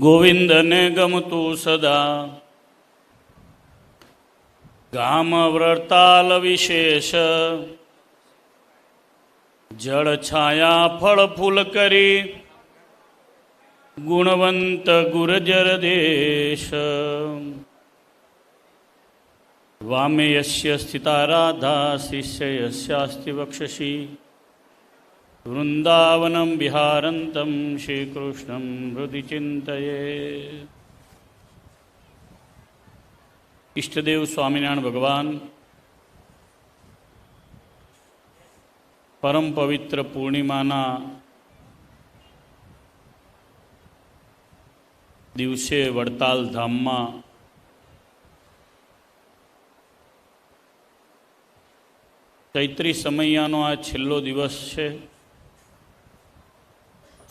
ગોવિંદને ગમતું સદા ગામ વ્રતાલ વિશેષ જળ છાયા ફળ ફૂલ કરી ગુણવંત ગુર્જર દેશ વામે યસ્ય સ્થિતા રાધા શિષ્ય યસ્યાસ્તિ વક્ષસી વૃંદાવનમ વિહારંતમ શ્રીકૃષ્ણમ હૃદિ ચિંતયે. ઈષ્ટદેવ સ્વામિનારાયણ ભગવાન પરમ પવિત્ર પૂર્ણિમાના દિવસે વડતાલ ધામમાં ચૈત્રી સમૈયાનો આ છેલ્લો દિવસ છે.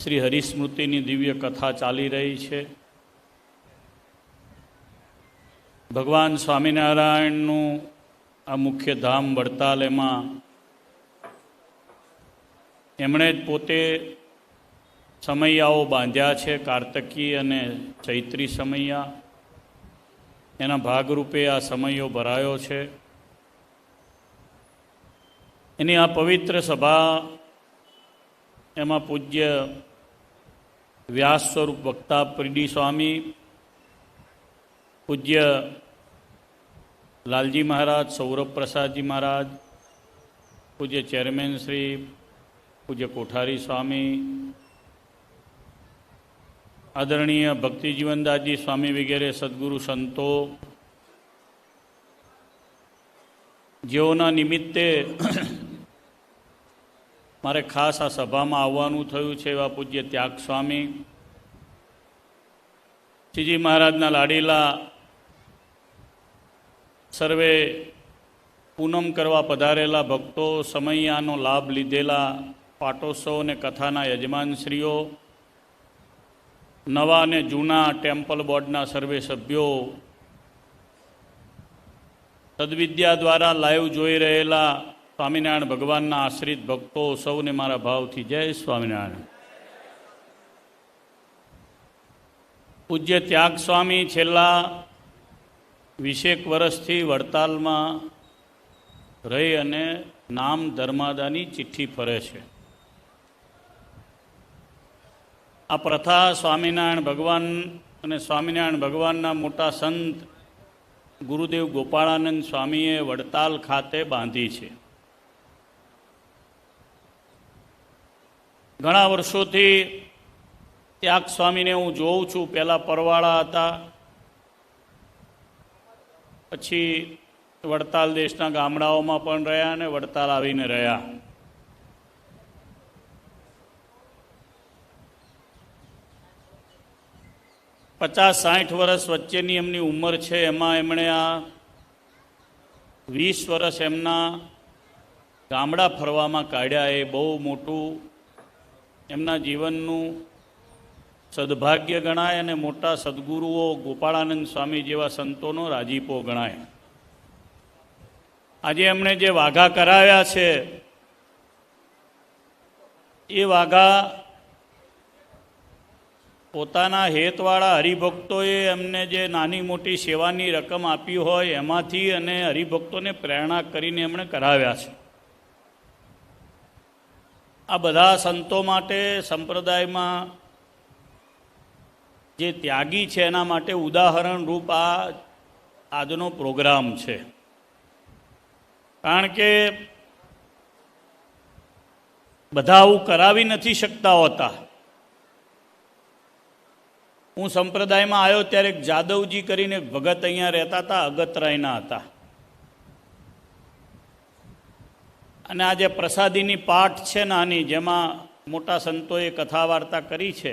શ્રી હરિસ્મૃતિની દિવ્ય કથા ચાલી રહી છે. ભગવાન સ્વામિનારાયણનું આ મુખ્ય ધામ વડતાલ, એમાં એમણે જ પોતે સમૈયાઓ બાંધ્યા છે, કાર્તકી અને ચૈત્રી સમૈયા. એના ભાગરૂપે આ સમૈયો ભરાયો છે. એની આ પવિત્ર સભા, એમાં પૂજ્ય વ્યાસ સ્વરૂપ વક્તા પ્રીડી સ્વામી, પૂજ્ય લાલજી મહારાજ, સૌરભ પ્રસાદજી મહારાજ, પૂજ્ય ચેરમેન શ્રી પૂજ્ય કોઠારી સ્વામી, આદરણીય ભક્તિજીવનદાસજી સ્વામી વગેરે સદગુરુ સંતો, જેઓના નિમિત્તે મારે ખાસ આ સભામાં આવવાનું થયું છે, એવા પૂજ્ય ત્યાગ સ્વામી, શ્રીજી મહારાજના લાડીલા સર્વે પૂનમ કરવા પધારેલા ભક્તો, સમૈયાનો લાભ લીધેલા પાટોત્સવ અને કથાના યજમાનશ્રીઓ, નવા અને જૂના ટેમ્પલ બોર્ડના સર્વે સભ્યો, સદવિદ્યા દ્વારા લાઈવ જોઈ રહેલા સ્વામિનારાયણ ભગવાનના આશ્રિત ભક્તો, સૌને મારા ભાવથી જય સ્વામિનારાયણ. પૂજ્ય ત્યાગ સ્વામી છેલ્લા 20 વર્ષથી વડતાલમાં રહી અને નામ ધર્માદાની ચિઠ્ઠી ફરે છે. આ પ્રથા સ્વામિનારાયણ ભગવાન અને સ્વામિનારાયણ ભગવાનના મોટા સંત ગુરુદેવ ગોપાળાનંદ સ્વામીએ વડતાલ ખાતે બાંધી છે. ઘણા વર્ષોથી ત્યાગ સ્વામીને હું જોઉં છું. પહેલાં પરવાળા હતા, પછી વડતાલ દેશના ગામડાઓમાં પણ રહ્યા અને વડતાલ આવીને રહ્યા. પચાસ 60 વર્ષ વચ્ચેની એમની ઉંમર છે. એમાં એમણે આ 20 વર્ષ એમના ગામડા ફરવામાં કાઢ્યા. એ બહુ મોટું એમના જીવનનું સદભાગ્ય ગણાય અને મોટા સદગુરુઓ ગોપાળાનંદ સ્વામી જેવા સંતોનો રાજીપો ગણાય. આજે એમણે જે વાઘા કરાવ્યા છે, એ વાઘા પોતાના હેતવાળા હરિભક્તોએ એમને જે નાની મોટી સેવાની રકમ આપી હોય એમાંથી અને હરિભક્તોને પ્રેરણા કરીને એમણે કરાવ્યા છે. આ બધા સંતો માટે સંપ્રદાયમાં જે ત્યાગી છે એના માટે ઉદાહરણ રૂપ આ આજનો પ્રોગ્રામ છે. કારણ કે બધા આવું કરાવી નથી શકતા હોતા. હું સંપ્રદાયમાં આવ્યો ત્યારે જાદવજી કરીને ભગત અહીંયા રહેતા હતા, અગતરાયના હતા. અને આ જે પ્રસાદીની પાઠ છે નાની, જેમાં મોટા સંતોએ કથા વાર્તા કરી છે,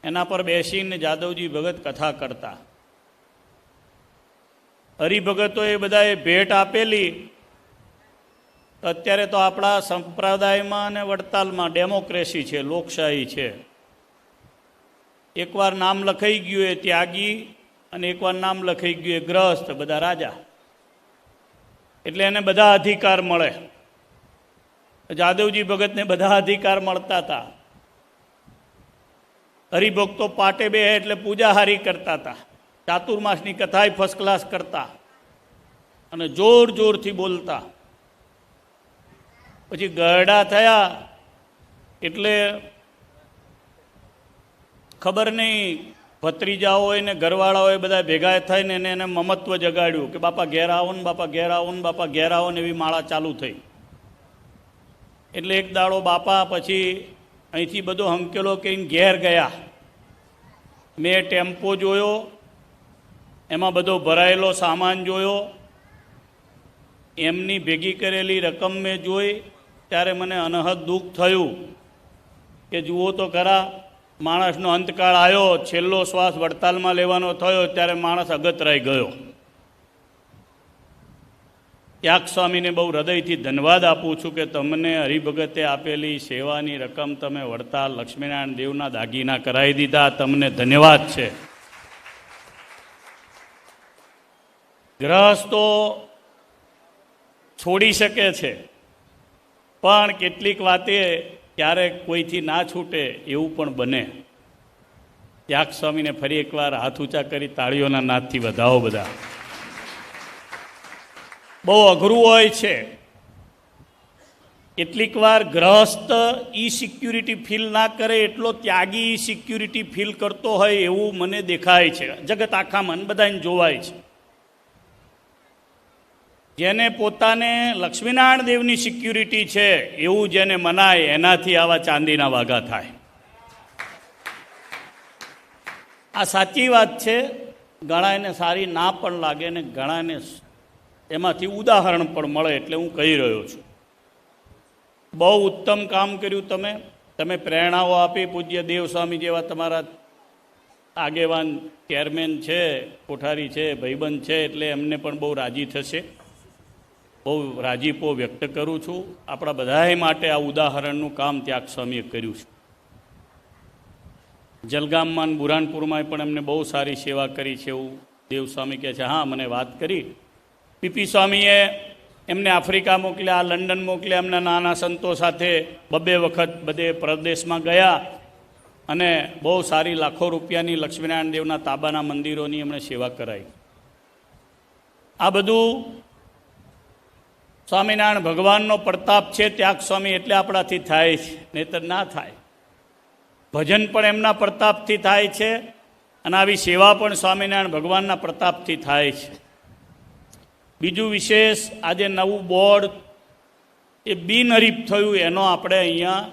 એના પર બેસીને જાદવજી ભગત કથા કરતા. હરિભગતોએ બધાએ ભેટ આપેલી. અત્યારે તો આપણા સંપ્રદાયમાં અને વડતાલમાં ડેમોક્રેસી છે, લોકશાહી છે. એકવાર નામ લખાઈ ગયું એ ત્યાગી અને એકવાર નામ લખાઈ ગયું એ ગ્રસ્ત, બધા રાજા. એટલે એને બધા અધિકાર મળે. જાદવજી ભગતને બધા અધિકાર મળતા હતા. હરિભક્તો પાટે બે એટલે પૂજા હારી કરતા હતા, ચાતુર્માસની કથાય ફર્સ્ટ ક્લાસ કરતા અને જોર જોરથી બોલતા. પછી ગરડા થયા એટલે ખબર નહીં, ભત્રીજાઓએ ને ઘરવાળાઓએ બધા ભેગા થઈને એને મમત્વ જગાડ્યું કે બાપા ઘેર આવો ને, બાપા ઘેર આવો ને, બાપા ઘેર આવો ને, એવી માળા ચાલુ થઈ. એટલે એક દાડો બાપા પછી અહીંથી બધો હંકેલો કહીને ઘેર ગયા. મેં ટેમ્પો જોયો, એમાં બધો ભરાયેલો સામાન જોયો, એમની ભેગી કરેલી રકમ મેં જોઈ ત્યારે મને અનહદ દુઃખ થયું કે જુઓ તો ખરા, માણસનો અંતકાળ આવ્યો, છેલ્લો શ્વાસ વડતાલમાં લેવાનો થયો ત્યારે માણસ અગતરાઈ ગયો. ત્યાગ સ્વામીને બહુ હૃદયથી ધન્યવાદ આપું છું કે તમને હરિભગતે આપેલી સેવાની રકમ તમે વડતાલ લક્ષ્મીનારાયણ દેવના દાગીના કરાવી દીધા. તમને ધન્યવાદ છે. ગ્રહસ્થો છોડી શકે છે, પણ કેટલીક વાતે ક્યારેક કોઈથી ના છૂટે એવું પણ બને. ત્યાગ સ્વામીને ફરી એકવાર હાથ ઊંચા કરી તાળીઓના નાદથી વધાવો બધા. બહુ અઘરું હોય છે. કેટલીક વાર ગ્રહસ્થ ઈ સિક્યુરિટી ફીલ ના કરે એટલો ત્યાગી ઈ સિક્યુરિટી ફીલ કરતો હોય એવું મને દેખાય છે. જગત આખામાં બધાને જોવાય છે. જેને પોતાને લક્ષ્મીનારાયણ દેવની સિક્યુરિટી છે એવું જેને મનાય એનાથી આવા ચાંદીના વાઘા થાય. આ સાચી વાત છે. ઘણાને સારી ના પણ લાગે ને ઘણાને એમાંથી ઉદાહરણ પણ મળે, એટલે હું કહી રહ્યો છું. બહુ ઉત્તમ કામ કર્યું તમે પ્રેરણાઓ આપી. પૂજ્ય દેવ સ્વામી જેવા તમારા આગેવાન ચેરમેન છે, કોઠારી છે, ભાઈબંધ છે, એટલે એમને પણ બહુ રાજી થશે. બહુ રાજીપો વ્યક્ત કરું છું. આપણા બધાએ માટે આ ઉદાહરણનું કામ ત્યાગ સ્વામીએ કર્યું છે. જલગામમાં બુરાનપુરમાં પણ એમને બહુ સારી સેવા કરી છે એવું દેવ સ્વામી કહે છે. હા, મને વાત કરી. પીપી સ્વામીએ એમને આફ્રિકા મોકલ્યા, લંડન મોકલ્યા, એમના નાના સંતો સાથે 2 વખત બધે પ્રદેશમાં ગયા અને બહુ સારી લાખો રૂપિયાની લક્ષ્મીનારાયણ દેવના તાબાના મંદિરોની એમણે સેવા કરાવી. આ બધું સ્વામિનારાયણ ભગવાનનો પ્રતાપ છે. ત્યાગ સ્વામી એટલે આપણાથી થાય છે, નહીંતર ના થાય. ભજન પણ એમના પ્રતાપથી થાય છે અને આવી સેવા પણ સ્વામિનારાયણ ભગવાનના પ્રતાપથી થાય છે. બીજું વિશેષ, આજે નવું બોર્ડ એ બિનહરીફ થયું, એનો આપણે અહીંયા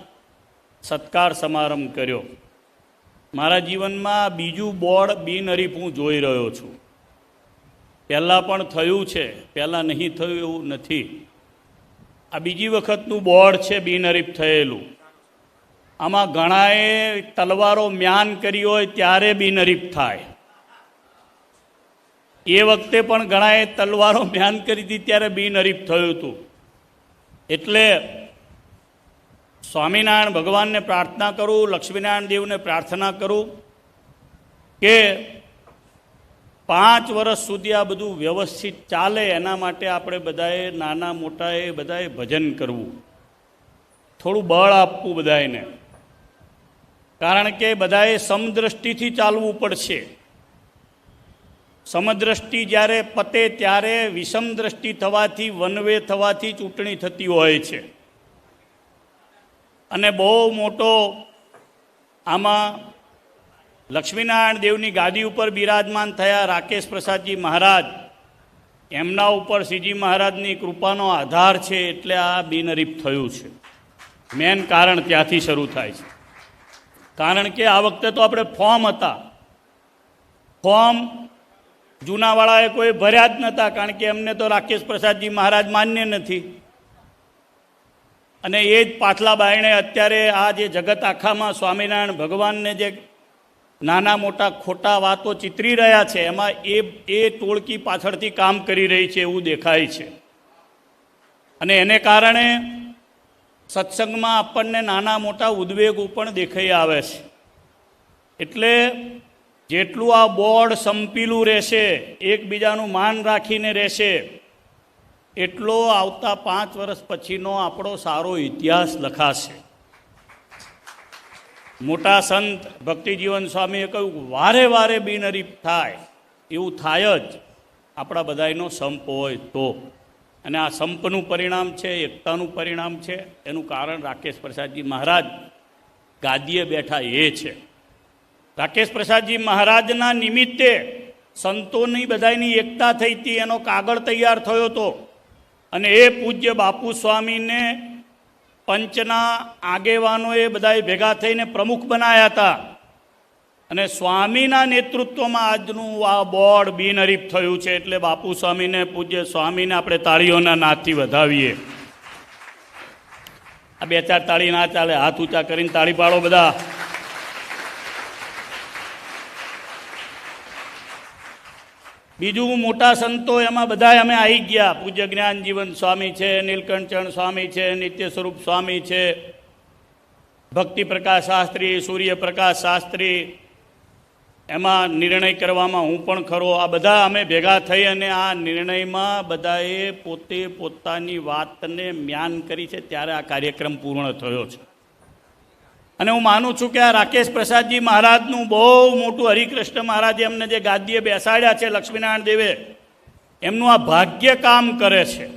સત્કાર સમારંભ કર્યો. મારા જીવનમાં બીજું બોર્ડ બિનહરીફ હું જોઈ રહ્યો છું. પહેલાં પણ થયું છે, પહેલાં નહીં થયું એવું નથી. આ બીજી વખતનું બોર્ડ છે બિનહરીફ થયેલું. આમાં ઘણાએ તલવારો મ્યાન કરી હોય ત્યારે બિનહરીફ થાય. એ વખતે પણ ઘણાએ તલવારો મ્યાન કરી હતી ત્યારે બિનહરીફ થયું હતું. એટલે સ્વામિનારાયણ ભગવાનને પ્રાર્થના કરું, લક્ષ્મીનારાયણ દેવને પ્રાર્થના કરું કે 5 વર્ષ સુધી આ બધું વ્યવસ્થિત ચાલે. એના માટે આપણે બધાએ નાના મોટાએ બધાએ ભજન કરવું, થોડું બળ આપવું બધાને. કારણ કે બધાએ સમદ્રષ્ટિથી ચાલવું પડશે. સમદ્રષ્ટિ જ્યારે પતે ત્યારે વિષમ દ્રષ્ટિ થવાથી, વનવે થવાથી ચૂંટણી થતી હોય છે. અને બહુ મોટો આમાં લક્ષ્મીનારાયણ દેવની ગાદી ઉપર બિરાજમાન થયા રાકેશ પ્રસાદજી મહારાજ, એમના ઉપર શ્રીજી મહારાજની કૃપાનો આધાર છે. એટલે આ બિનહરીફ થયું છે. મેન કારણ ત્યાંથી શરૂ થાય છે. કારણ કે આ વખતે તો આપણે ફોર્મ હતા, ફોર્મ જૂનાવાળાએ કોઈ ભર્યા જ નહોતા. કારણ કે એમને તો રાકેશ પ્રસાદજી મહારાજ માન્ય નથી. અને એ જ પાછલા બાયણે અત્યારે આ જે જગત આખામાં સ્વામિનારાયણ ભગવાનને જે નાના મોટા ખોટા વાતો ચિતરી રહ્યા છે, એમાં એ ટોળકી પાછળથી કામ કરી રહી છે એવું દેખાય છે. અને એને કારણે સત્સંગમાં આપણને નાના મોટા ઉદ્વેગો પણ દેખાઈ આવે છે. એટલે જેટલું આ બોર્ડ સંપીલું રહેશે, એકબીજાનું માન રાખીને રહેશે, એટલો આવતા 5 વર્ષ પછીનો આપણો સારો ઇતિહાસ લખાશે. મોટા સંત ભક્તિજીવન સ્વામીએ કહ્યું વારે વારે બિનહરીફ થાય એવું થાય જ આપણા બધાનો સંપ હોય તો. અને આ સંપનું પરિણામ છે, એકતાનું પરિણામ છે. એનું કારણ રાકેશ પ્રસાદજી મહારાજ ગાદીએ બેઠા એ છે. રાકેશ પ્રસાદજી મહારાજના નિમિત્તે સંતોની બધાની એકતા થઈ હતી, એનો કાગળ તૈયાર થયો હતો. અને એ પૂજ્ય બાપુ સ્વામીને પંચના આગેવાનોએ બધાએ ભેગા થઈને પ્રમુખ બનાવ્યા હતા. અને સ્વામીના નેતૃત્વમાં આજનું આ બોર્ડ બિનહરીફ થયું છે. એટલે બાપુ સ્વામીને, પૂજ્ય સ્વામીને આપણે તાળીઓના નાદથી વધાવીએ. આ બે ચાર તાળી ના ચાલે, હાથ ઊંચા કરીને તાળી પાડો બધા. બીજું મોટા સંતો એમાં બધા અમે આવી ગયા. પૂજ્ય જ્ઞાનજીવન સ્વામી છે, નીલકંઠચરણ સ્વામી છે, નિત્ય સ્વરૂપ સ્વામી છે, ભક્તિ પ્રકાશ શાસ્ત્રી, સૂર્યપ્રકાશ શાસ્ત્રી, એમાં નિર્ણય કરવામાં હું પણ ખરો. આ બધા અમે ભેગા થઈ અને આ નિર્ણયમાં બધાએ પોતે પોતાની વાતને મ્યાન કરી છે, ત્યારે આ કાર્યક્રમ પૂર્ણ થયો છે. અને હું માનું છું કે આ રાકેશ પ્રસાદજી મહારાજનું બહુ મોટું, હરિકૃષ્ણ મહારાજે એમને જે ગાદીએ બેસાડ્યા છે, લક્ષ્મીનારાયણ દેવે, એમનું આ ભાગ્ય કામ કરે છે.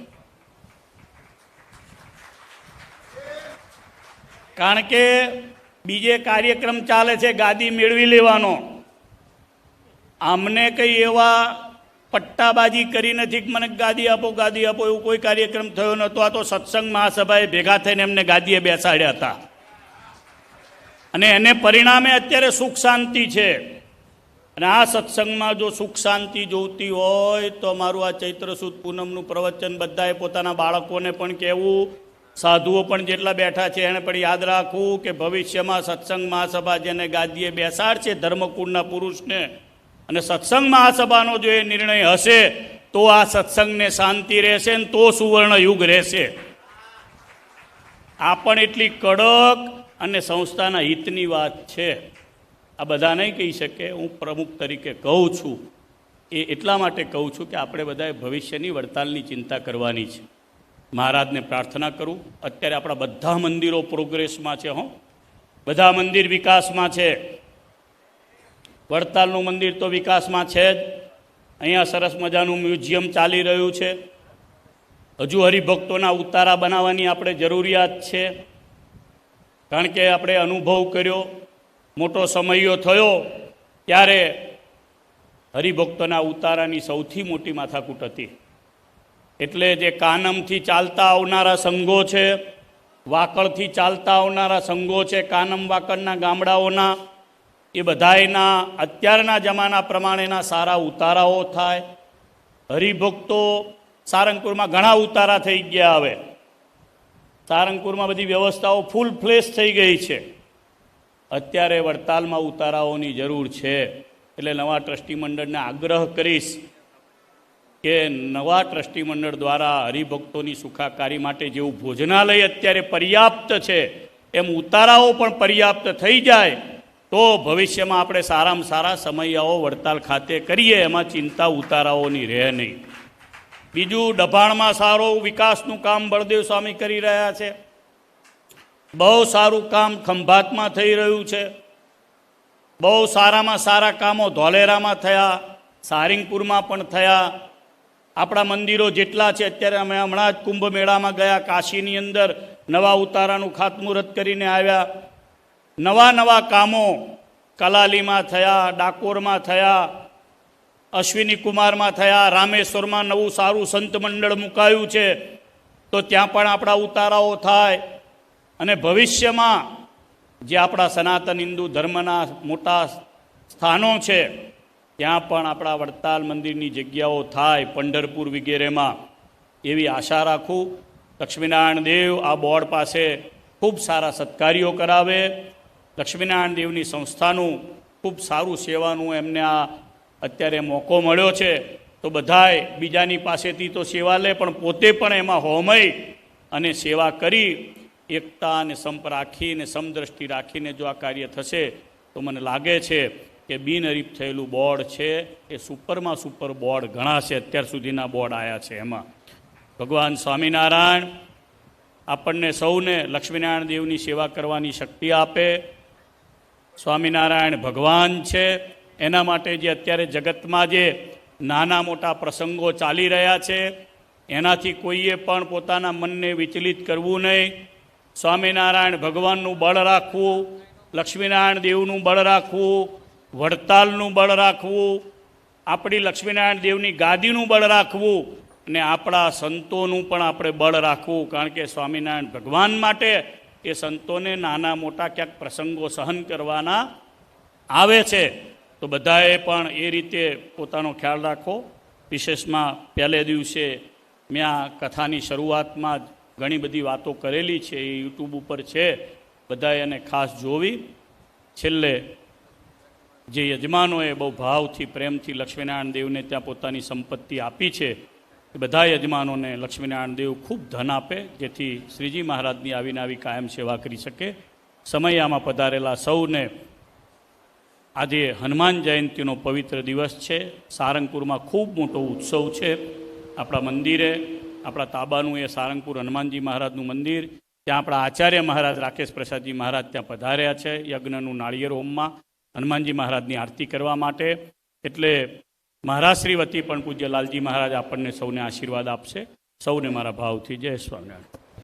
કારણ કે બીજે કાર્યક્રમ ચાલે છે ગાદી મેળવી લેવાનો. આમને કંઈ એવા પટ્ટાબાજી કરી નથી કે મને ગાદી આપો, ગાદી આપો, એવું કોઈ કાર્યક્રમ થયો નહોતો. આ તો સત્સંગ મહાસભાએ ભેગા થઈને એમને ગાદીએ બેસાડ્યા હતા. અને એને પરિણામે અત્યારે સુખ શાંતિ છે. અને આ સત્સંગમાં જો સુખ શાંતિ જોઈતી હોય તો મારું આ ચૈત્ર સુદ પૂનમનું પ્રવચન બધાએ પોતાના બાળકોને પણ કહેવું, સાધુઓ પણ જેટલા બેઠા છે એને પણ યાદ રાખવું કે ભવિષ્યમાં સત્સંગ મહાસભા જેને ગાદીએ બેસાડશે, ધર્મકુળના પુરુષને, અને સત્સંગ મહાસભાનો જો એ નિર્ણય હશે તો આ સત્સંગને શાંતિ રહેશે ને તો સુવર્ણ યુગ રહેશે. આ પણ એટલી કડક અને સંસ્થાના હિતની વાત છે. આ બધા નહીં કહી શકે, હું પ્રમુખ તરીકે કહું છું. એ એટલા માટે કહું છું કે આપણે બધાએ ભવિષ્યની વડતાલની ચિંતા કરવાની છે. મહારાજને પ્રાર્થના કરું, અત્યારે આપણા બધા મંદિરો પ્રોગ્રેસમાં છે. બધા મંદિર વિકાસમાં છે. વડતાલનું મંદિર તો વિકાસમાં છે જ. અહીંયા સરસ મજાનું મ્યુઝિયમ ચાલી રહ્યું છે. હજુ હરિભક્તોના ઉતારા બનાવવાની આપણે જરૂરિયાત છે. કારણ કે આપણે અનુભવ કર્યો, મોટો સમયો થયો ત્યારે હરિભક્તોના ઉતારાની સૌથી મોટી માથાકૂટ હતી. એટલે જે કાનમથી ચાલતા આવનારા સંઘો છે, વાકડથી ચાલતા આવનારા સંઘો છે, કાનમ વાકડના ગામડાઓના, એ બધાયના અત્યારના જમાના પ્રમાણેના સારા ઉતારાઓ થાય. હરિભક્તો સારંગપુરમાં ઘણા ઉતારા થઈ ગયા. હવે સારંગપુરમાં બધી વ્યવસ્થાઓ ફૂલ ફ્લેશ થઈ ગઈ છે. અત્યારે વડતાલમાં ઉતારાઓની જરૂર છે. એટલે નવા ટ્રસ્ટી મંડળને આગ્રહ કરીશ કે નવા ટ્રસ્ટી મંડળ દ્વારા હરિભક્તોની સુખાકારી માટે જેવું ભોજનાલય અત્યારે પર્યાપ્ત છે, એમ ઉતારાઓ પણ પર્યાપ્ત થઈ જાય તો ભવિષ્યમાં આપણે સારામાં સારા સમયાઓ વડતાલ ખાતે કરીએ, એમાં ચિંતા ઉતારાઓની રહે નહીં. બીજું, ડભાણમાં સારો વિકાસનું કામ બળદેવ સ્વામી કરી રહ્યા છે. બહુ સારું કામ ખંભાતમાં થઈ રહ્યું છે. બહુ સારામાં સારા કામો ધોલેરામાં થયા, સારિંગપુરમાં પણ થયા. આપણા મંદિરો જેટલા છે, અત્યારે અમે હમણાં જ કુંભ મેળામાં ગયા, કાશીની અંદર નવા ઉતારાનું ખાતમુહૂર્ત કરીને આવ્યા. નવા નવા કામો કલાલીમાં થયા, ડાકોરમાં થયા, અશ્વિની કુમારમાં થયા, રામેશ્વરમાં નવું સારું સંત મંડળ મુકાયું છે, તો ત્યાં પણ આપણા ઉતારાઓ થાય. અને ભવિષ્યમાં જે આપણા સનાતન હિન્દુ ધર્મના મોટા સ્થાનો છે ત્યાં પણ આપણા વડતાલ મંદિરની જગ્યાઓ થાય, પંઢરપુર વગેરેમાં, એવી આશા રાખું. લક્ષ્મીનારાયણ દેવ આ બોર્ડ પાસે ખૂબ સારા સત્કાર્યો કરાવે. લક્ષ્મીનારાયણ દેવની સંસ્થાનું ખૂબ સારું સેવાનું એમને આ અત્યારે મોકો મળ્યો છે, તો બધાએ બીજાની પાસેથી તો સેવા લે, પણ પોતે પણ એમાં હોમય અને સેવા કરી એકતા અને સંપ રાખીને સમદ્રષ્ટિ રાખીને જો આ કાર્ય થશે તો મને લાગે છે કે બિનહરીફ થયેલું બોર્ડ છે એ સુપરમાં સુપર બોર્ડ ઘણા છે અત્યાર સુધીના બોર્ડ આવ્યા છે. એમાં ભગવાન સ્વામિનારાયણ આપણને સૌને લક્ષ્મીનારાયણ દેવની સેવા કરવાની શક્તિ આપે. સ્વામિનારાયણ ભગવાન છે. એના માટે જે અત્યારે જગતમાં જે નાના મોટા પ્રસંગો ચાલી રહ્યા છે એનાથી કોઈએ પણ પોતાના મનને વિચલિત કરવું નહીં. સ્વામિનારાયણ ભગવાનનું બળ રાખવું, લક્ષ્મીનારાયણ દેવનું બળ રાખવું, વડતાલનું બળ રાખવું, આપણી લક્ષ્મીનારાયણ દેવની ગાદીનું બળ રાખવું અને આપણા સંતોનું પણ આપણે બળ રાખવું. કારણ કે સ્વામિનારાયણ ભગવાન માટે એ સંતોને નાના મોટા ક્યાંક પ્રસંગો સહન કરવાના આવે છે. તો બધાએ પણ એ રીતે પોતાનો ખ્યાલ રાખો. વિશેષમાં પહેલે દિવસે મેં આ કથાની શરૂઆતમાં જ ઘણી બધી વાતો કરેલી છે, એ યુટ્યુબ ઉપર છે, બધાએ એને ખાસ જોવી. છેલ્લે જે યજમાનોએ બહુ ભાવથી પ્રેમથી લક્ષ્મીનારાયણ દેવને ત્યાં પોતાની સંપત્તિ આપી છે એ બધા યજમાનોને લક્ષ્મીનારાયણ દેવ ખૂબ ધન આપે, જેથી શ્રીજી મહારાજની આવીને આવી કાયમ સેવા કરી શકે. સમયામાં પધારેલા સૌને આજે હનુમાન જયંતીનો પવિત્ર દિવસ છે. સારંગપુરમાં ખૂબ મોટો ઉત્સવ છે. આપણા મંદિરે, આપણા તાબાનું એ સારંગપુર હનુમાનજી મહારાજનું મંદિર, ત્યાં આપણા આચાર્ય મહારાજ રાકેશ પ્રસાદજી મહારાજ ત્યાં પધાર્યા છે યજ્ઞનું નાળિયેર હોમમાં હનુમાનજી મહારાજની આરતી કરવા માટે. એટલે મહારાજશ્રી વતી પણ પૂજ્ય લાલજી મહારાજ આપણને સૌને આશીર્વાદ આપશે. સૌને મારા ભાવથી જય સ્વામિનારાયણ.